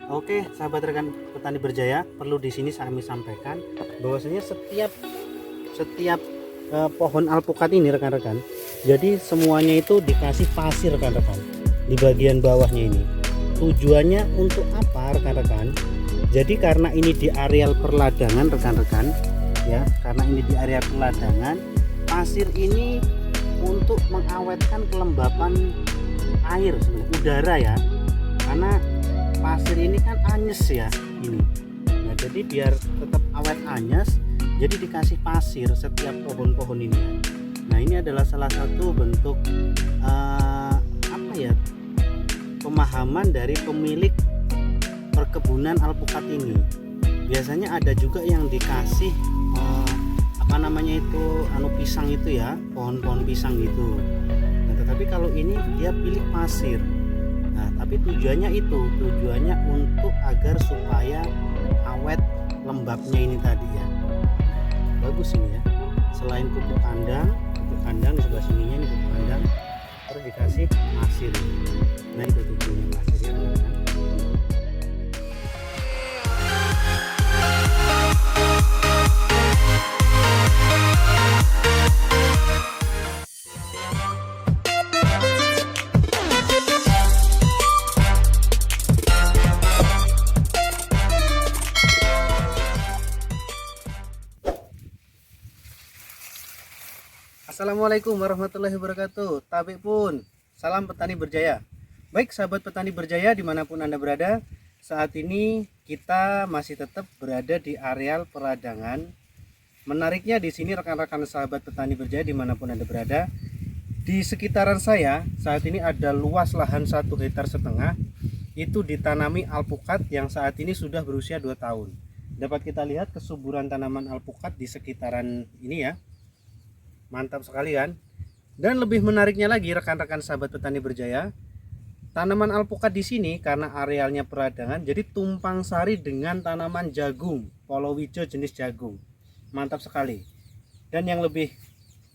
Oke, sahabat rekan petani berjaya, perlu di sini kami sampaikan bahwasanya setiap pohon alpukat ini rekan-rekan, jadi semuanya itu dikasih pasir rekan-rekan di bagian bawahnya ini. Tujuannya untuk apa rekan-rekan? Jadi karena ini di areal perladangan rekan-rekan, ya, karena ini di area perladangan, pasir ini untuk mengawetkan kelembapan air, udara ya, karena pasir ini kan anyes ya ini. Nah, jadi biar tetap awet anyes, jadi dikasih pasir setiap pohon-pohon ini ya. Nah, ini adalah salah satu bentuk pemahaman dari pemilik perkebunan alpukat ini. Biasanya ada juga yang dikasih pisang itu ya, pohon-pohon pisang gitu. Nah, tetapi kalau ini dia pilih pasir. Nah, tapi tujuannya untuk agar supaya awet lembabnya ini tadi ya. Bagus ini ya. Selain pupuk kandang di sebelah sininya ini pupuk kandang, terus dikasih pasir. Nah, itu tujuannya pasir ya. Assalamualaikum warahmatullahi wabarakatuh. Tabik pun, salam petani berjaya. Baik sahabat petani berjaya dimanapun Anda berada, saat ini kita masih tetap berada di areal peradangan. Menariknya di sini rekan-rekan sahabat petani berjaya dimanapun Anda berada, di sekitaran saya saat ini ada luas lahan 1,5 hektar, itu ditanami alpukat yang saat ini sudah berusia 2 tahun. Dapat kita lihat kesuburan tanaman alpukat di sekitaran ini ya. Mantap sekali kan. Dan lebih menariknya lagi rekan-rekan sahabat petani berjaya, tanaman alpukat di sini karena arealnya peradangan jadi tumpang sari dengan tanaman jagung palawija jenis jagung. Mantap sekali. Dan yang lebih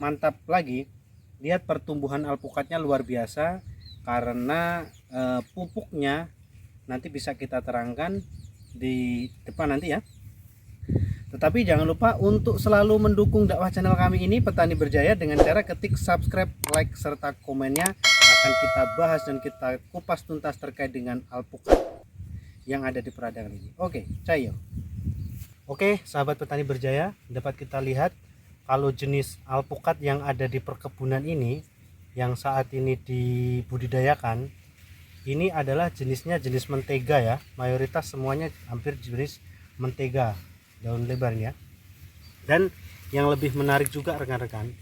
mantap lagi, lihat pertumbuhan alpukatnya luar biasa karena pupuknya nanti bisa kita terangkan di depan nanti ya. Tetapi jangan lupa untuk selalu mendukung dakwah channel kami ini Petani Berjaya dengan cara ketik subscribe, like, serta komennya. Akan kita bahas dan kita kupas tuntas terkait dengan alpukat yang ada di peradangan ini. Oke, cayo. Oke, sahabat Petani Berjaya, dapat kita lihat kalau jenis alpukat yang ada di perkebunan ini yang saat ini dibudidayakan, ini adalah jenisnya jenis mentega ya. Mayoritas semuanya hampir jenis mentega daun lebarnya. Dan yang lebih menarik juga rekan-rekan,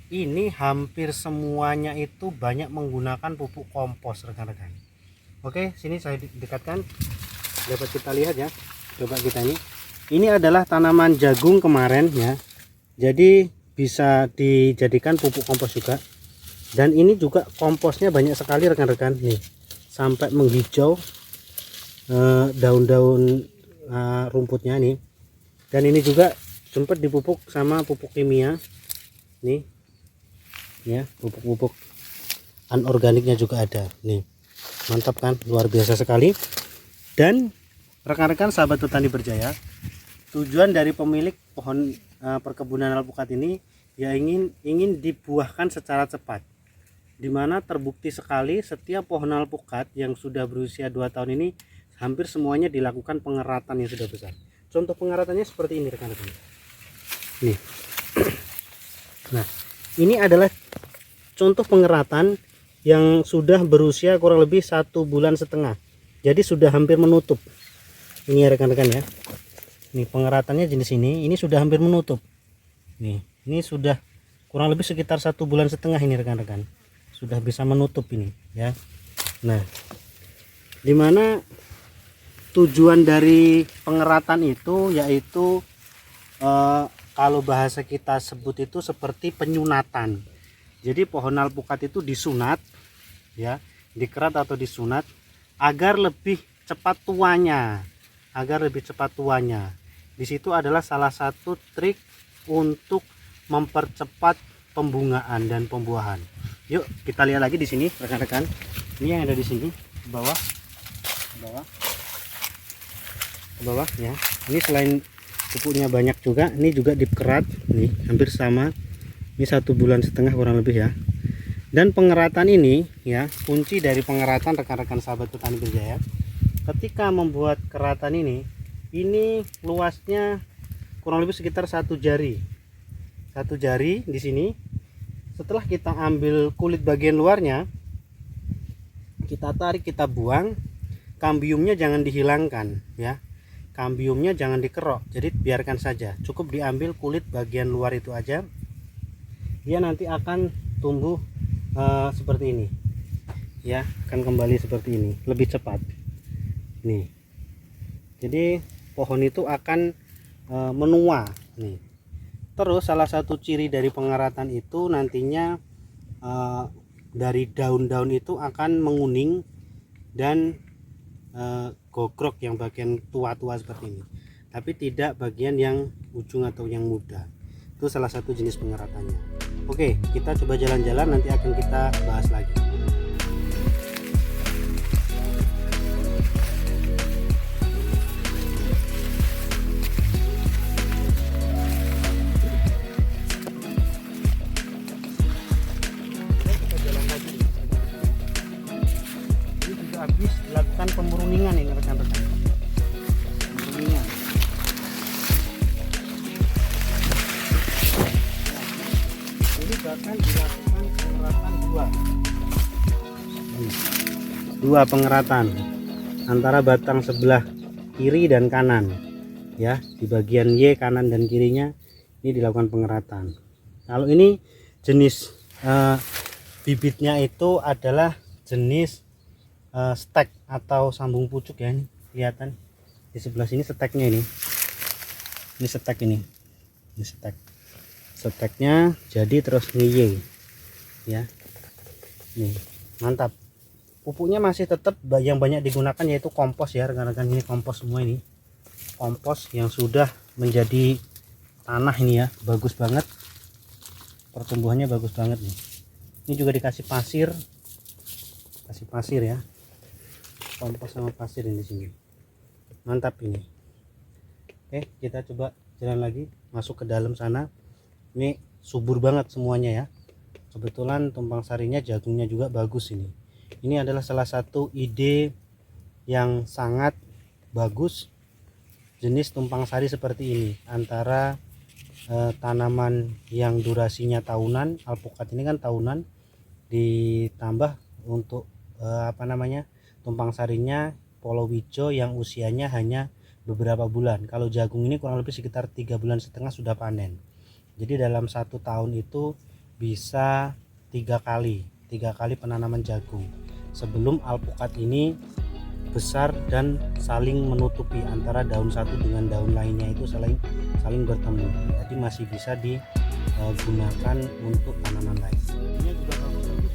ini hampir semuanya itu banyak menggunakan pupuk kompos rekan-rekan. Oke, sini saya dekatkan, dapat kita lihat ya. Coba kita ini adalah tanaman jagung kemarin ya, jadi bisa dijadikan pupuk kompos juga. Dan ini juga komposnya banyak sekali rekan-rekan nih, sampai menghijau daun-daun rumputnya nih. Dan ini juga sempat dipupuk sama pupuk kimia nih ya, pupuk anorganiknya juga ada nih. Mantap kan, luar biasa sekali. Dan rekan-rekan sahabat petani berjaya, tujuan dari pemilik pohon perkebunan alpukat ini ya ingin dibuahkan secara cepat, dimana terbukti sekali setiap pohon alpukat yang sudah berusia 2 tahun ini hampir semuanya dilakukan pengeratan yang sudah besar. Contoh pengeratannya seperti ini rekan-rekan. Nih. Nah, ini adalah contoh pengeratan yang sudah berusia kurang lebih 1,5 bulan. Jadi sudah hampir menutup. Ini ya rekan-rekan ya. Nih pengeratannya jenis ini sudah hampir menutup. Nih, ini sudah kurang lebih sekitar 1,5 bulan ini rekan-rekan. Sudah bisa menutup ini ya. Nah, dimana tujuan dari pengeratan itu yaitu kalau bahasa kita sebut itu seperti penyunatan. Jadi pohon alpukat itu disunat ya, dikerat atau disunat agar lebih cepat tuanya. Di situ adalah salah satu trik untuk mempercepat pembungaan dan pembuahan. Yuk kita lihat lagi di sini rekan-rekan. Ini yang ada di sini bawah. bawah ya. Ini selain pupuknya banyak juga, ini juga dikerat nih, hampir sama. Ini 1,5 bulan kurang lebih ya. Dan pengeratan ini ya, kunci dari pengeratan rekan-rekan sahabat petani berjaya. Ketika membuat keratan ini luasnya kurang lebih sekitar 1 jari. 1 jari di sini. Setelah kita ambil kulit bagian luarnya, kita tarik, kita buang. Kambiumnya jangan dihilangkan ya. Kambiumnya jangan dikerok, jadi biarkan saja. Cukup diambil kulit bagian luar itu aja. Dia nanti akan tumbuh seperti ini ya, akan kembali seperti ini, lebih cepat nih. Jadi pohon itu akan menua nih. Terus salah satu ciri dari pengeratan itu nantinya dari daun-daun itu akan menguning dan gogrok yang bagian tua-tua seperti ini, tapi tidak bagian yang ujung atau yang muda. Itu salah satu jenis pengeratannya. Oke, kita coba jalan-jalan, nanti akan kita bahas lagi. Habis dilakukan pemurningan ini rekan-rekan, pemurningan. Ini bahkan dilakukan pengeratan dua pengeratan antara batang sebelah kiri dan kanan ya, di bagian Y kanan dan kirinya ini dilakukan pengeratan. Kalau ini jenis bibitnya itu adalah jenis stek atau sambung pucuk ya, ini kelihatan di sebelah sini steknya ini stek ini steknya jadi terus ngiye ya. Nih mantap, pupuknya masih tetap yang banyak digunakan yaitu kompos ya rekan-rekan. Ini kompos semua, ini kompos yang sudah menjadi tanah ini ya, bagus banget, pertumbuhannya bagus banget nih. Ini juga dikasih pasir ya, kompos sama pasir ini di sini. Mantap ini. Oke, kita coba jalan lagi masuk ke dalam sana. Ini subur banget semuanya ya. Kebetulan tumpang sarinya, jagungnya juga bagus ini. Ini adalah salah satu ide yang sangat bagus jenis tumpang sari seperti ini, antara tanaman yang durasinya tahunan, alpukat ini kan tahunan, ditambah untuk tumpang sarinya polowijo yang usianya hanya beberapa bulan. Kalau jagung ini kurang lebih sekitar 3,5 bulan sudah panen. Jadi dalam 1 tahun itu bisa 3 kali penanaman jagung sebelum alpukat ini besar dan saling menutupi antara daun satu dengan daun lainnya, itu saling bertemu. Jadi masih bisa digunakan untuk tanaman lain. Ini juga bagus-bagus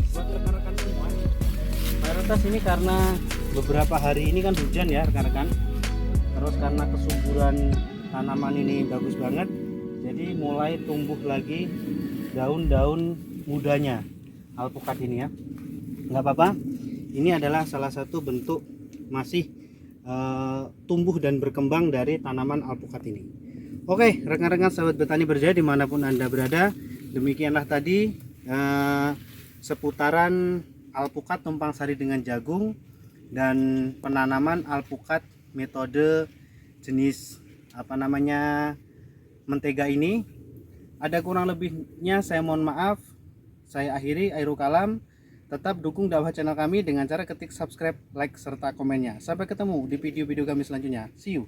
buat rekan-rekan semua. Mayoritas ini karena beberapa hari ini kan hujan ya rekan-rekan, terus karena kesuburan tanaman ini bagus banget, jadi mulai tumbuh lagi daun-daun mudanya alpukat ini ya. Nggak apa-apa, ini adalah salah satu bentuk masih tumbuh dan berkembang dari tanaman alpukat ini. Oke rekan-rekan sahabat petani berjaya dimanapun Anda berada, demikianlah tadi seputaran alpukat tumpang sari dengan jagung dan penanaman alpukat metode jenis mentega ini. Ada kurang lebihnya saya mohon maaf. Saya akhiri, Airul Kalam. Tetap dukung dakwah channel kami dengan cara ketik subscribe, like, serta komennya. Sampai ketemu di video-video kami selanjutnya. See you.